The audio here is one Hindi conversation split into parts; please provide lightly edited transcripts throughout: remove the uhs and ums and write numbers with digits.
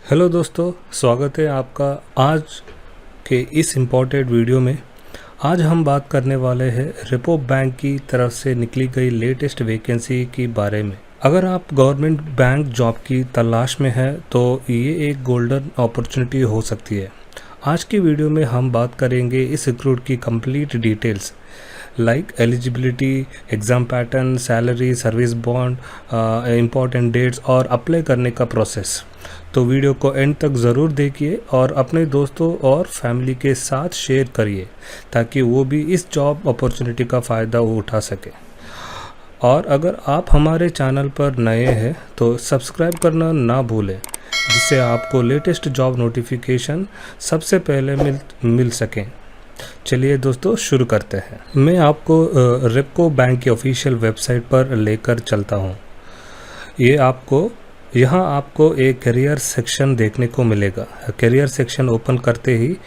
हेलो दोस्तों, स्वागत है आपका आज के इस इम्पोर्टेंट वीडियो में। आज हम बात करने वाले हैं रेपो बैंक की तरफ से निकली गई लेटेस्ट वैकेंसी के बारे में। अगर आप गवर्नमेंट बैंक जॉब की तलाश में हैं तो ये एक गोल्डन अपॉर्चुनिटी हो सकती है। आज की वीडियो में हम बात करेंगे इस रिक्रूट की complete details like eligibility, exam pattern, salary, service bond, important dates और अप्लाई करने का प्रोसेस। तो वीडियो को एंड तक ज़रूर देखिए और अपने दोस्तों और फैमिली के साथ शेयर करिए ताकि वो भी इस जॉब अपॉर्चुनिटी का फ़ायदा उठा सके। और अगर आप हमारे चैनल पर नए हैं तो सब्सक्राइब करना ना भूलें, जिससे आपको लेटेस्ट जॉब नोटिफिकेशन सबसे पहले मिल सकें। चलिए दोस्तों, शुरू करते हैं। मैं आपको रेपको बैंक की ऑफिशियल वेबसाइट पर लेकर चलता हूँ। यहाँ आपको एक करियर सेक्शन देखने को मिलेगा। करियर सेक्शन ओपन करते ही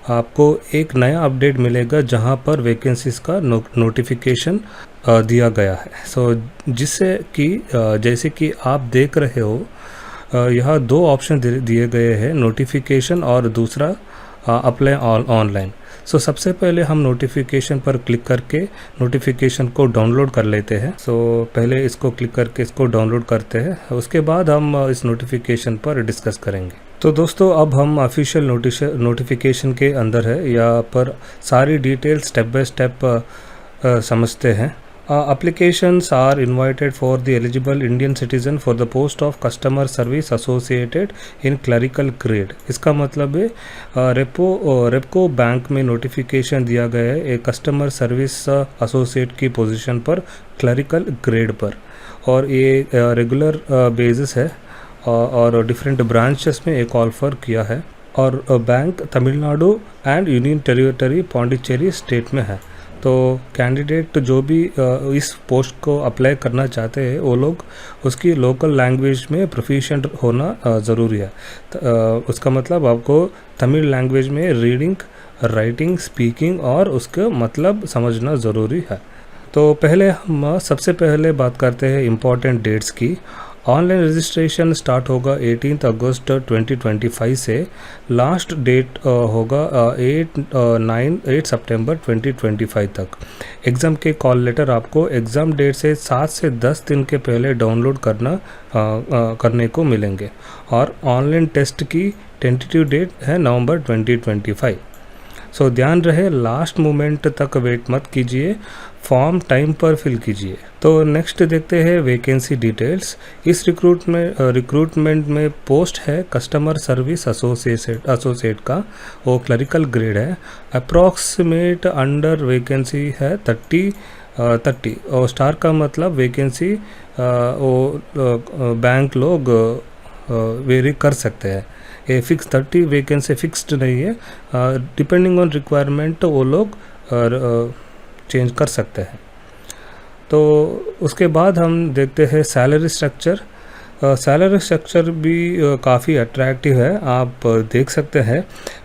आपको एक नया अपडेट मिलेगा जहाँ पर वैकेंसीज का नोटिफिकेशन दिया गया है। जैसे कि आप देख रहे हो, यहाँ दो ऑप्शन दिए गए हैं, नोटिफिकेशन और दूसरा अप्लाई ऑनलाइन। सबसे पहले हम नोटिफिकेशन पर क्लिक करके नोटिफिकेशन को डाउनलोड कर लेते हैं। पहले इसको क्लिक करके इसको डाउनलोड करते हैं, उसके बाद हम इस नोटिफिकेशन पर डिस्कस करेंगे। तो दोस्तों, अब हम ऑफिशियल नोटिफिकेशन के अंदर है। यहाँ पर सारी डिटेल स्टेप बाय स्टेप समझते हैं। Applications are invited for the eligible Indian citizen for the post of customer service associated in clerical grade। इसका मतलब है रेपको बैंक में नोटिफिकेशन दिया गया है एक कस्टमर सर्विस एसोसिएट की पोजीशन पर क्लरिकल ग्रेड पर, और ये रेगुलर बेसिस है और डिफरेंट ब्रांचेस में एक ऑफर किया है। और bank Tamil Nadu and union territory Pondicherry state में है। तो कैंडिडेट जो भी इस पोस्ट को अप्लाई करना चाहते हैं वो लोग उसकी लोकल लैंग्वेज में प्रोफिशिएंट होना ज़रूरी है। उसका मतलब आपको तमिल लैंग्वेज में रीडिंग, राइटिंग, स्पीकिंग और उसका मतलब समझना ज़रूरी है। तो पहले हम सबसे पहले बात करते हैं इम्पॉर्टेंट डेट्स की। ऑनलाइन रजिस्ट्रेशन स्टार्ट होगा 18 अगस्त 2025 से। लास्ट डेट होगा 8 सितंबर 2025 तक। एग्ज़ाम के कॉल लेटर आपको एग्ज़ाम डेट से 7 से 10 दिन के पहले डाउनलोड करने को मिलेंगे। और ऑनलाइन टेस्ट की टेंटेटिव डेट है नवंबर 2025। ध्यान रहे, लास्ट मोमेंट तक वेट मत कीजिए, फॉर्म टाइम पर फिल कीजिए। तो नेक्स्ट देखते हैं वैकेंसी डिटेल्स। इस रिक्रूटमेंट में पोस्ट है कस्टमर सर्विस एसोसिएट का, वो क्लरिकल ग्रेड है। अप्रॉक्सीमेट अंडर वैकेंसी है 30 और स्टार का मतलब वैकेंसी वो बैंक लोग वेरी कर सकते हैं। ये फिक्स 30 वैकेंसी फिक्स्ड नहीं है, डिपेंडिंग ऑन रिक्वायरमेंट वो लोग चेंज कर सकते हैं। तो उसके बाद हम देखते हैं सैलरी स्ट्रक्चर। सैलरी स्ट्रक्चर भी काफ़ी अट्रैक्टिव है, आप देख सकते हैं।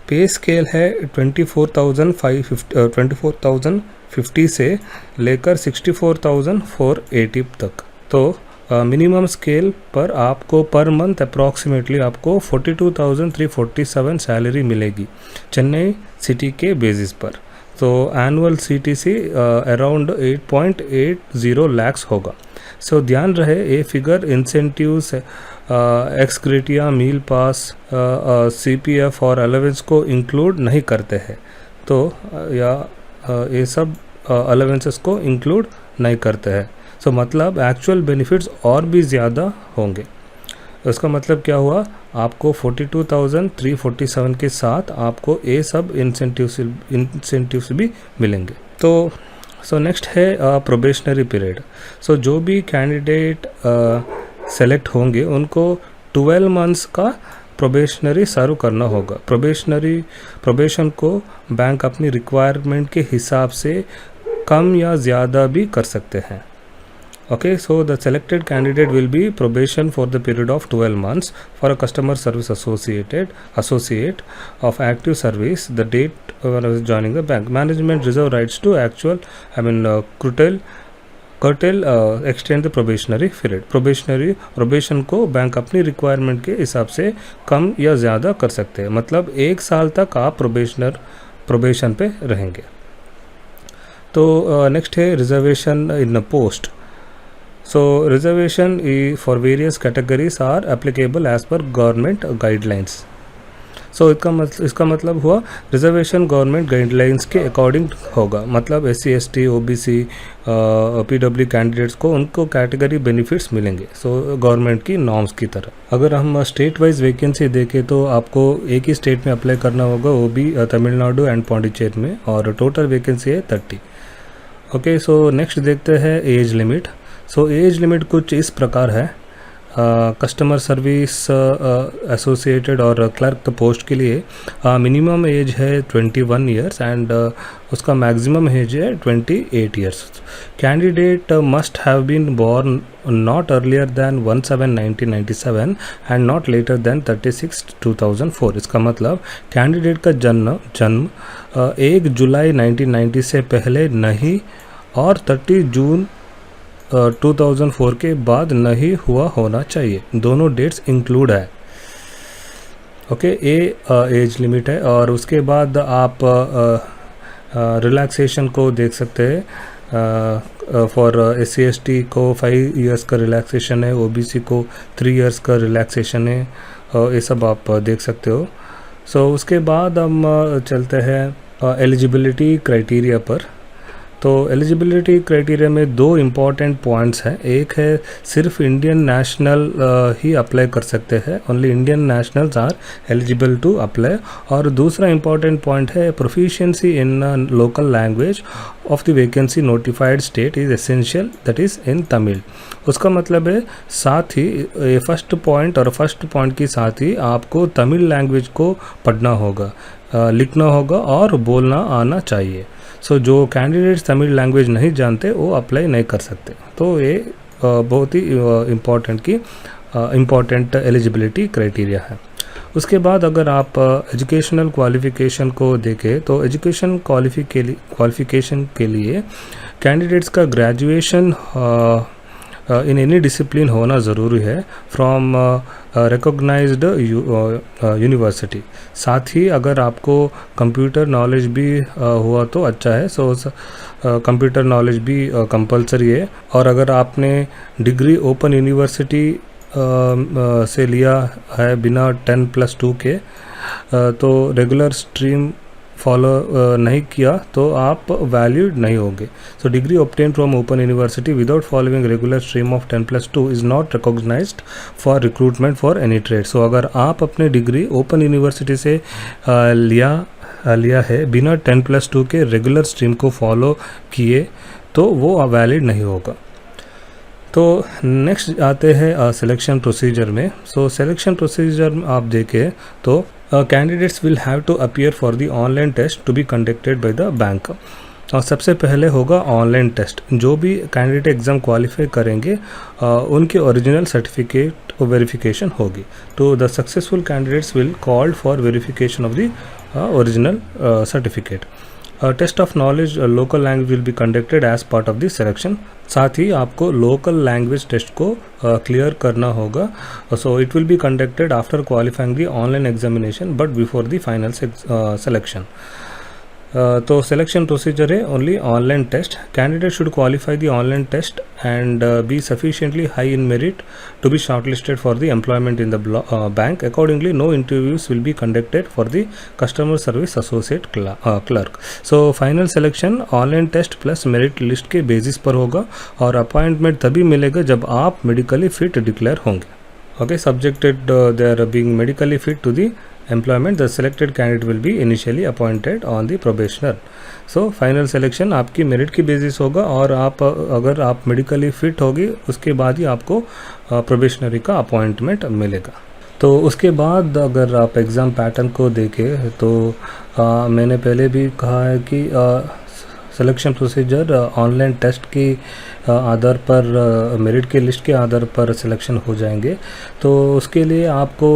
पे स्केल है 24,050 से लेकर 64,480 तक। तो मिनिमम स्केल पर आपको पर मंथ अप्रॉक्सीमेटली आपको 42,347 सैलरी मिलेगी चेन्नई सिटी के बेसिस पर। तो एनुअल CTC अराउंड 8.80 लाख्स होगा। ध्यान रहे, ये फिगर इंसेंटिव्स, एक्स ग्रेटिया, मील पास, CPF और अलावेंस को इंक्लूड नहीं करते हैं। तो ये सब अलावेंसेस को इंक्लूड नहीं करते हैं। मतलब एक्चुअल बेनिफिट्स और भी ज़्यादा होंगे। उसका मतलब क्या हुआ, आपको 42,347 के साथ आपको ये सब इंसेंटिव्स भी मिलेंगे। तो नेक्स्ट है प्रोबेशनरी पीरियड। जो भी कैंडिडेट सेलेक्ट होंगे उनको 12 मंथ्स का प्रोबेशनरी सर्व करना होगा। प्रोबेशन को बैंक अपनी रिक्वायरमेंट के हिसाब से कम या ज़्यादा भी कर सकते हैं। Okay, so the selected candidate will be probation for the period of 12 months for a customer service associate of active service, the date when I was joining the bank. Management reserve rights to cartel extend the probationary period. Probation को बैंक अपनी रिक्वायरमेंट के हिसाब से कम या ज़्यादा कर सकते हैं, मतलब 1 साल तक आप प्रोबेशन पे रहेंगे। तो नेक्स्ट है reservation in post. So reservation for various categories are applicable as per government guidelines. सो इसका मतलब हुआ रिजर्वेशन गवर्नमेंट गाइडलाइंस के अकॉर्डिंग होगा, मतलब SC ST OBC PW candidates को उनको कैटेगरी बेनिफिट्स मिलेंगे, सो गवर्नमेंट की नॉर्म्स की तरह। अगर हम स्टेट वाइज वैकेंसी देखें तो आपको एक ही स्टेट में अप्लाई करना होगा, वो भी तमिलनाडु एंड पौंडीचेरी में, और टोटल वैकेंसी है 30। ओके, सो नेक्स्ट देखते हैं age limit. So age limit कुछ इस प्रकार है। कस्टमर सर्विस एसोसिएटेड और क्लर्क पोस्ट के लिए मिनिमम एज है 21 ईयर्स एंड उसका मैक्सिमम एज है 28 years. Candidate must have been born not earlier than 1/7/1997 and not later than 36/2004। इसका मतलब कैंडिडेट का जन्म 1 जुलाई 1990 से पहले नहीं और 30 जून 2004 के बाद नहीं हुआ होना चाहिए, दोनों डेट्स इंक्लूड है। ओके, ये एज लिमिट है। और उसके बाद आप रिलैक्सेशन को देख सकते हैं। फॉर SC ST को 5 इयर्स का रिलैक्सेशन है, OBC को 3 इयर्स का रिलैक्सेशन है, ये सब आप देख सकते हो। सो उसके बाद हम चलते हैं एलिजिबिलिटी क्राइटेरिया पर। तो एलिजिबिलिटी क्राइटेरिया में 2 इम्पॉर्टेंट पॉइंट्स हैं। एक है सिर्फ इंडियन नेशनल ही अप्लाई कर सकते हैं, only Indian nationals are eligible to apply. और दूसरा इम्पॉर्टेंट पॉइंट है proficiency in local language of the vacancy notified state is essential, that is in Tamil. उसका मतलब है साथ ही फर्स्ट पॉइंट के साथ ही आपको तमिल लैंग्वेज को पढ़ना होगा, लिखना होगा और बोलना आना चाहिए। सो जो कैंडिडेट्स तमिल लैंग्वेज नहीं जानते वो अप्लाई नहीं कर सकते। तो ये बहुत ही इम्पॉर्टेंट एलिजिबिलिटी क्राइटेरिया है। उसके बाद अगर आप एजुकेशनल क्वालिफ़िकेशन को देखें तो एजुकेशन क्वालिफ़िकेशन के लिए कैंडिडेट्स का ग्रेजुएशन इन एनी डिसिप्लिन होना ज़रूरी है फ्रॉम रिकॉग्नाइज्ड यूनिवर्सिटी। साथ ही अगर आपको कंप्यूटर नॉलेज भी हुआ तो अच्छा है, सो कंप्यूटर नॉलेज भी कंपलसरी है। और अगर आपने डिग्री ओपन यूनिवर्सिटी से लिया है बिना 10+2 के, तो रेगुलर स्ट्रीम फॉलो नहीं किया तो आप वैलिड नहीं होंगे। So degree obtain from open university without following regular stream of 10+2 is not recognised for recruitment for any trade. सो अगर आप अपनी डिग्री ओपन यूनिवर्सिटी से लिया है बिना 10+2 के रेगुलर स्ट्रीम को फॉलो किए तो वो वैलिड नहीं होगा। तो नेक्स्ट आते हैं सिलेक्शन प्रोसीजर में। सो सिलेक्शन प्रोसीजर आप देखें तो candidates will have to appear for the online test to be conducted by the bank. और सबसे पहले होगा ऑनलाइन टेस्ट। जो भी कैंडिडेट एग्ज़ाम क्वालिफाई करेंगे उनके ओरिजिनल सर्टिफिकेट वेरिफिकेशन होगी। तो the successful candidates will called for verification of the original certificate. Test of knowledge local language will be conducted as part of the selection. साथ ही आपको लोकल लैंग्वेज टेस्ट को क्लियर करना होगा। So it will be conducted after qualifying the online examination but before the final selection. तो सिलेक्शन प्रोसीजर है only online test. Candidate should qualify the online test and be sufficiently high in merit to be shortlisted for the employment in the bank. Accordingly no interviews will be conducted for the customer service associate clerk. So final selection online test plus merit list के बेसिस पर होगा और अपॉइंटमेंट तभी मिलेगा जब आप मेडिकली फिट डिक्लेयर होंगे। Okay, subjected they are being medically fit to the employment, the selected candidate will be initially appointed on the probationer. So final selection आपकी मेरिट की बेसिस होगा और अगर आप मेडिकली फिट होगी उसके बाद ही आपको प्रोबेशनरी का अपॉइंटमेंट मिलेगा। तो उसके बाद अगर आप एग्ज़ाम पैटर्न को देखें तो मैंने पहले भी कहा है कि सिलेक्शन प्रोसीजर ऑनलाइन टेस्ट की आधार पर मेरिट के लिस्ट के आधार पर सिलेक्शन हो जाएंगे। तो उसके लिए आपको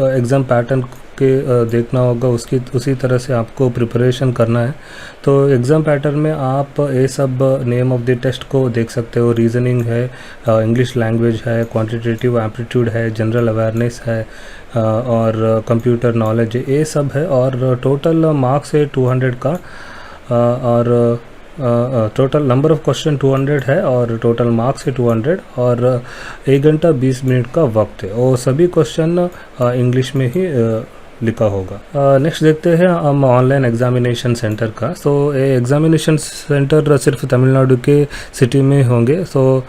एग्ज़ाम पैटर्न के देखना होगा, उसकी उसी तरह से आपको प्रिपरेशन करना है। तो एग्ज़ाम पैटर्न में आप ये सब नेम ऑफ द टेस्ट को देख सकते हो। रीजनिंग है, इंग्लिश लैंग्वेज है, क्वांटिटेटिव एप्टीट्यूड है, जनरल अवेयरनेस है, और कंप्यूटर नॉलेज, ये सब है। और टोटल मार्क्स है 200 का, और टोटल नंबर ऑफ़ क्वेश्चन 200 है, और टोटल मार्क्स है 200, और 1 घंटा 20 मिनट का वक्त है, और सभी क्वेश्चन इंग्लिश में ही लिखा होगा। नेक्स्ट देखते हैं हम ऑनलाइन एग्जामिनेशन सेंटर का। सो ये एग्जामिनेशन सेंटर सिर्फ तमिलनाडु के सिटी में होंगे। तो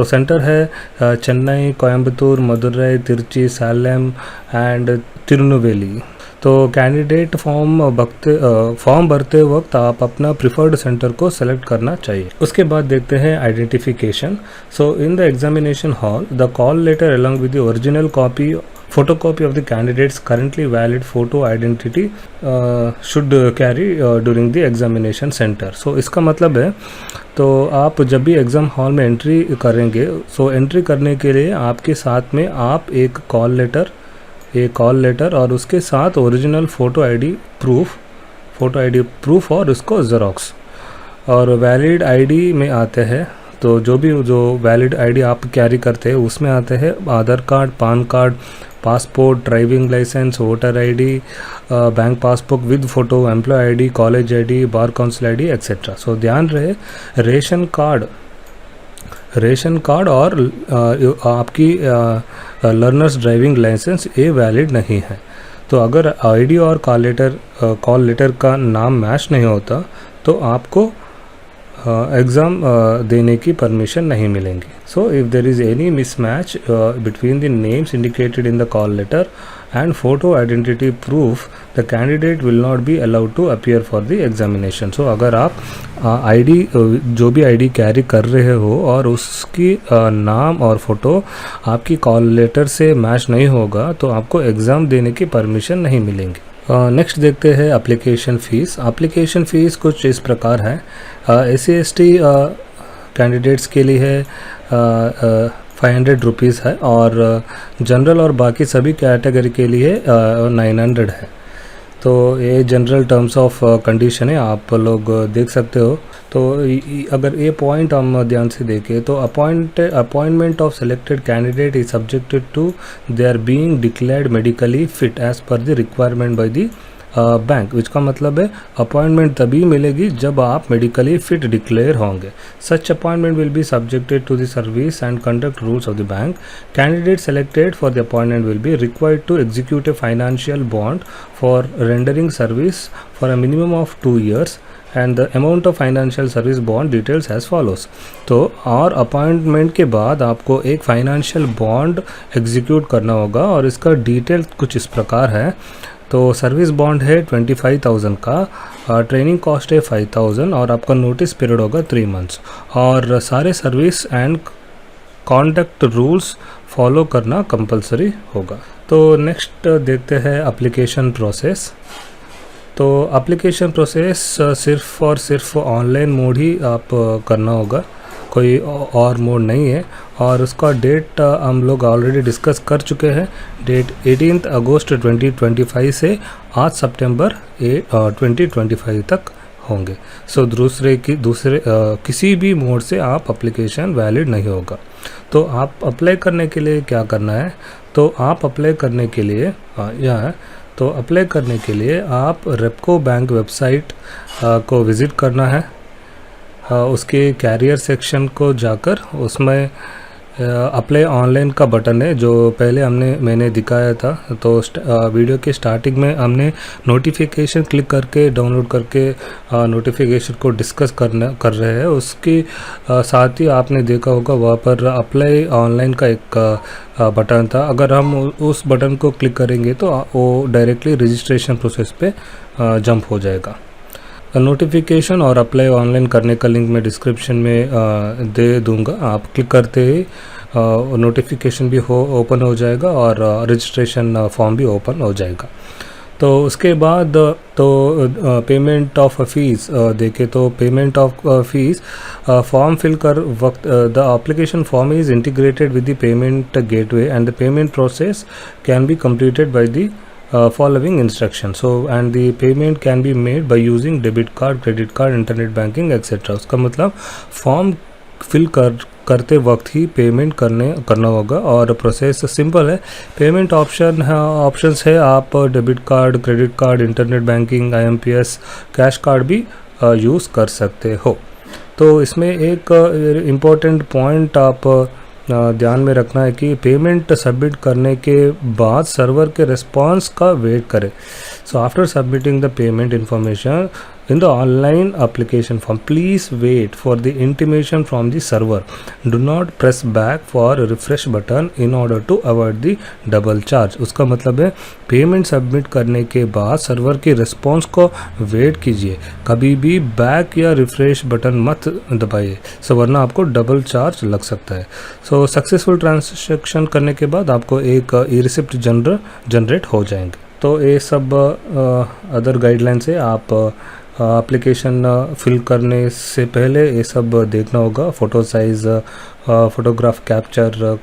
सेंटर है चेन्नई, कोयम्बतूर, मदुरई, तिरुचि, सलेम एंड तिरुनेलवेली। तो कैंडिडेट फॉर्म भरते वक्त आप अपना प्रिफर्ड सेंटर को सेलेक्ट करना चाहिए। उसके बाद देखते हैं identification. So in the examination hall the call letter along with the original copy photocopy of the candidate's currently valid photo identity should carry during the examination center। so इसका मतलब है, तो आप जब भी एग्ज़ाम हॉल में एंट्री करेंगे, सो एंट्री करने के लिए आपके साथ में आप एक कॉल लेटर और उसके साथ ओरिजिनल फ़ोटो आईडी प्रूफ और उसको ज़ेरॉक्स, और वैलिड आईडी में आते हैं। तो जो वैलिड आईडी आप कैरी करते हैं उसमें आते हैं Aadhaar card, PAN card, passport, driving licence, voter ID, bank passbook with photo, employ ID, college ID, bar council ID etcetera. सो ध्यान रहे, रेशन कार्ड और आपकी लर्नर्स ड्राइविंग लाइसेंस ये वैलिड नहीं है। तो अगर आईडी और कॉल लेटर का नाम मैच नहीं होता तो आपको एग्ज़ाम देने की परमिशन नहीं मिलेंगी। So if there is any mismatch between the names indicated in the call letter and photo identity proof, the candidate will not be allowed to appear for the examination. So अगर आप आईडी जो भी आईडी कैरी कर रहे हो और उसकी नाम और फ़ोटो आपकी कॉल लेटर से मैच नहीं होगा तो आपको एग्ज़ाम देने की परमिशन नहीं मिलेंगी। नेक्स्ट देखते हैं एप्लीकेशन फ़ीस कुछ इस प्रकार है। SC/ST कैंडिडेट्स के लिए है 500 रुपीज़ है, और जनरल और बाकी सभी कैटेगरी के लिए 900 है। तो ये जनरल टर्म्स ऑफ कंडीशन है, आप लोग देख सकते हो। तो अगर ये पॉइंट हम ध्यान से देखें तो appointment of selected candidate is subjected to their being declared medically fit as per the requirement by the bank, which का मतलब है अपॉइंटमेंट तभी मिलेगी जब आप मेडिकली फिट डिक्लेयर होंगे। Such appointment will be subjected to the service and conduct rules of the bank. Candidate selected for the appointment will be required to execute a financial bond for rendering service for a minimum of 2 years and the amount of financial service bond details as follows। तो और अपॉइंटमेंट के बाद आपको एक फाइनेंशियल बॉन्ड एग्जीक्यूट करना होगा, और इसका डिटेल कुछ इस प्रकार है। तो सर्विस बॉन्ड है 25,000 का, ट्रेनिंग कॉस्ट है 5,000, और आपका नोटिस पीरियड होगा 3 months, और सारे service and conduct rules follow करना कंपलसरी होगा। तो नेक्स्ट देखते हैं एप्लीकेशन प्रोसेस। तो एप्लीकेशन प्रोसेस सिर्फ और सिर्फ ऑनलाइन मोड ही आप करना होगा, कोई और मोड नहीं है। और उसका डेट हम लोग ऑलरेडी डिस्कस कर चुके हैं। डेट 18 अगस्त 2025 से 8 सितंबर 2025 तक होंगे। सो दूसरे किसी भी मोड से आप एप्लीकेशन वैलिड नहीं होगा। तो आप अप्लाई करने के लिए क्या करना है, तो आप अप्लाई करने के लिए अप्लाई करने के लिए आप रेपको बैंक वेबसाइट को विज़िट करना है। उसके कैरियर सेक्शन को जाकर उसमें अप्लाई ऑनलाइन का बटन है जो पहले मैंने दिखाया था। तो वीडियो के स्टार्टिंग में हमने नोटिफिकेशन क्लिक करके डाउनलोड करके नोटिफिकेशन को डिस्कस कर रहे हैं। उसके साथ ही आपने देखा होगा वहाँ पर अप्लाई ऑनलाइन का एक बटन था। अगर हम उस बटन को क्लिक करेंगे तो वो डायरेक्टली रजिस्ट्रेशन प्रोसेस पे जंप हो जाएगा। नोटिफिकेशन और अप्लाई ऑनलाइन करने का लिंक मैं डिस्क्रिप्शन में दे दूंगा। आप क्लिक करते ही नोटिफिकेशन भी ओपन हो जाएगा और रजिस्ट्रेशन फॉर्म भी ओपन हो जाएगा। तो उसके बाद पेमेंट ऑफ फीस देखें तो payment of fees form fill कर वक्त the application form is integrated with the payment gateway and the payment process can be completed by the following instructions. So and the payment can be made by using debit card, credit card, internet banking etc. उसका मतलब फॉर्म फिल करते वक्त ही पेमेंट करना होगा और प्रोसेस सिंपल है. पेमेंट ऑप्शंस है, आप debit card, credit card, internet banking, IMPS, cash card भी यूज़ कर सकते हो. तो इसमें एक इम्पोर्टेंट पॉइंट आप ध्यान में रखना है कि पेमेंट सबमिट करने के बाद सर्वर के रिस्पांस का वेट करें. So after submitting the payment information in the online application form, please wait for the intimation from the server. Do not press back for refresh button in order to avoid the double charge. उसका मतलब है पेमेंट सबमिट करने के बाद सर्वर की रिस्पॉन्स को वेट कीजिए, कभी भी बैक या रिफ्रेश बटन मत दबाइए, सो वरना आपको डबल चार्ज लग सकता है. सो सक्सेसफुल ट्रांजैक्शन करने के बाद आपको एक ई रिसिप्ट जनरेट हो जाएंगे. तो ये सब अदर गाइडलाइंस है. आप एप्लीकेशन फिल करने से पहले ये सब देखना होगा. फ़ोटो साइज़, फ़ोटोग्राफ कैप्चर,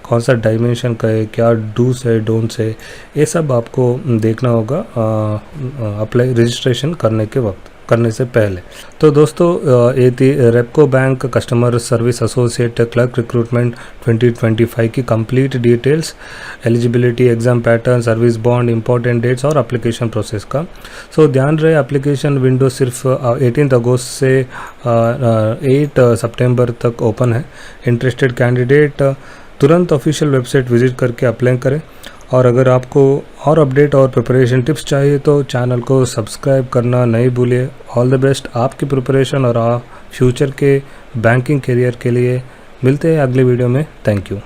कौन सा डायमेंशन का है, क्या डूस है, डोंट्स है, ये सब आपको देखना होगा अप्लाई रजिस्ट्रेशन करने से पहले. तो दोस्तों ये थी Repco bank customer service associate clerk recruitment 2025 की complete details, eligibility, exam pattern, service bond, important dates और एप्लीकेशन प्रोसेस का. सो ध्यान रहे एप्लीकेशन विंडो सिर्फ 18 अगस्त से 8 सितंबर तक ओपन है. इंटरेस्टेड कैंडिडेट तुरंत ऑफिशियल वेबसाइट विजिट करके अप्लाई करें. और अगर आपको और अपडेट और प्रिपरेशन टिप्स चाहिए तो चैनल को सब्सक्राइब करना नहीं भूलिए. ऑल द बेस्ट आपकी प्रिपरेशन और फ्यूचर के बैंकिंग करियर के लिए. मिलते हैं अगले वीडियो में. Thank you.